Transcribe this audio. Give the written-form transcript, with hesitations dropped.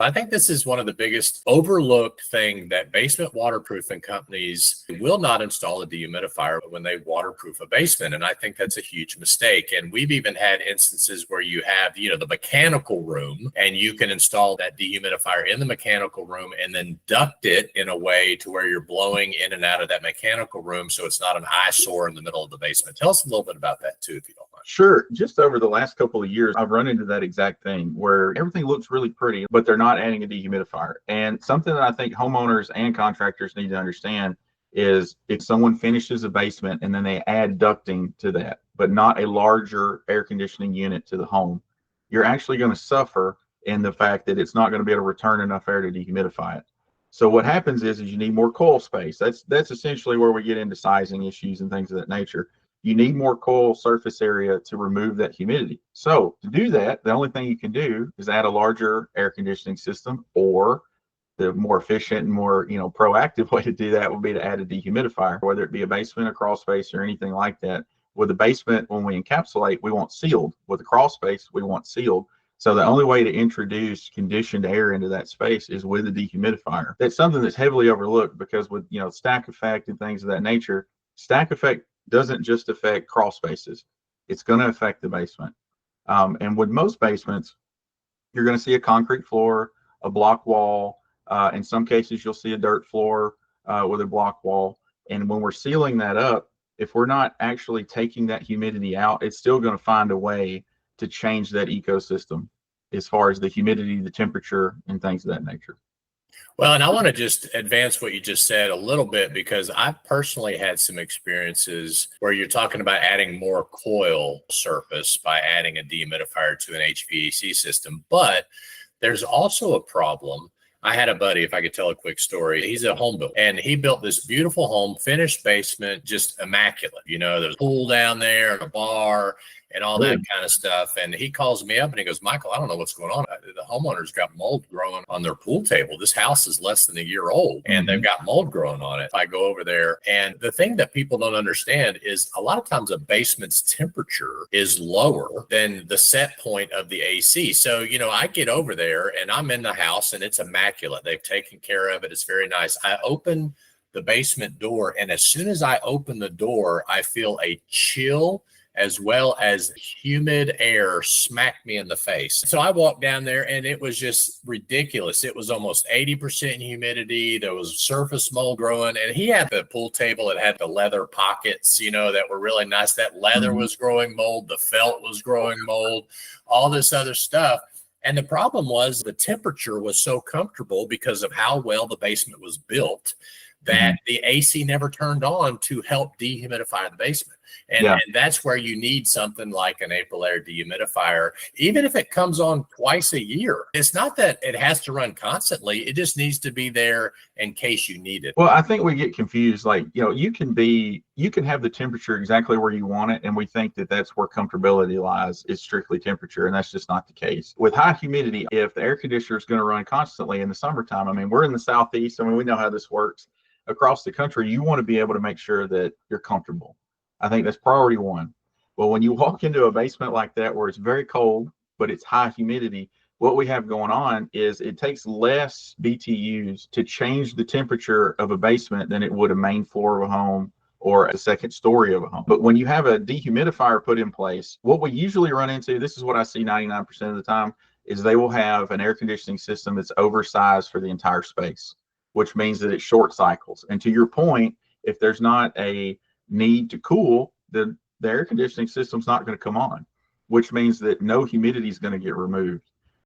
I think this is one of the biggest overlooked thing that basement waterproofing companies will not install a dehumidifier when they waterproof a basement. And I think that's a huge mistake. And we've even had instances where you have, the mechanical room and you can install that dehumidifier in the mechanical room and then duct it in a way to where you're blowing in and out of that mechanical room. So it's not an eyesore in the middle of the basement. Tell us a little bit about that too, if you don't mind. Sure. Just over the last couple of years, I've run into that exact thing where everything looks really pretty, but they're not adding a dehumidifier. And something that I think homeowners and contractors need to understand is if someone finishes a basement and then they add ducting to that, but not a larger air conditioning unit to the home, you're actually going to suffer in the fact that it's not going to be able to return enough air to dehumidify it. So what happens is you need more coil space. That's essentially where we get into sizing issues and things of that nature. You need more coil surface area to remove that humidity. So to do that, the only thing you can do is add a larger air conditioning system, or the more efficient and more proactive way to do that would be to add a dehumidifier, whether it be a basement, a crawl space, or anything like that. With the basement, when we encapsulate, we want sealed. With the crawl space, we want sealed. So the only way to introduce conditioned air into that space is with a dehumidifier. That's something that's heavily overlooked because with stack effect and things of that nature, stack effect doesn't just affect crawl spaces. It's going to affect the basement. And with most basements, you're going to see a concrete floor, a block wall. In some cases, you'll see a dirt floor with a block wall. And when we're sealing that up, if we're not actually taking that humidity out, it's still going to find a way to change that ecosystem as far as the humidity, the temperature, and things of that nature. Well, and I want to just advance what you just said a little bit, because I've personally had some experiences where you're talking about adding more coil surface by adding a dehumidifier to an HVAC system. But there's also a problem. I had a buddy, if I could tell a quick story. He's a home builder, and he built this beautiful home, finished basement, just immaculate. There's a pool down there and a bar and all that kind of stuff. And he calls me up and he goes, "Michael, I don't know what's going on. The homeowners got mold growing on their pool table. This house is less than a year old and they've got mold growing on it." I go over there, and the thing that people don't understand is a lot of times a basement's temperature is lower than the set point of the AC. So, I get over there and I'm in the house and it's immaculate. They've taken care of it. It's very nice. I open the basement door, and as soon as I open the door, I feel a chill as well as humid air smack me in the face. So I walked down there and it was just ridiculous. It was almost 80% humidity. There was surface mold growing, and he had the pool table. It had the leather pockets, that were really nice. That leather was growing mold. The felt was growing mold, all this other stuff. And the problem was the temperature was so comfortable because of how well the basement was built that the AC never turned on to help dehumidify the basement. And that's where you need something like an Aprilaire dehumidifier, even if it comes on twice a year. It's not that it has to run constantly. It just needs to be there in case you need it. Well, I think we get confused. Like, you can have the temperature exactly where you want it, and we think that that's where comfortability lies, is strictly temperature, and that's just not the case. With high humidity, if the air conditioner is going to run constantly in the summertime, we're in the Southeast. We know how this works. Across the country, you want to be able to make sure that you're comfortable. I think that's priority one. Well, when you walk into a basement like that where it's very cold, but it's high humidity, what we have going on is it takes less BTUs to change the temperature of a basement than it would a main floor of a home or a second story of a home. But when you have a dehumidifier put in place, what we usually run into, this is what I see 99% of the time, is they will have an air conditioning system that's oversized for the entire space, which means that it short cycles. And to your point, if there's not a need to cool, the air conditioning system's not going to come on, which means that no humidity is going to get removed.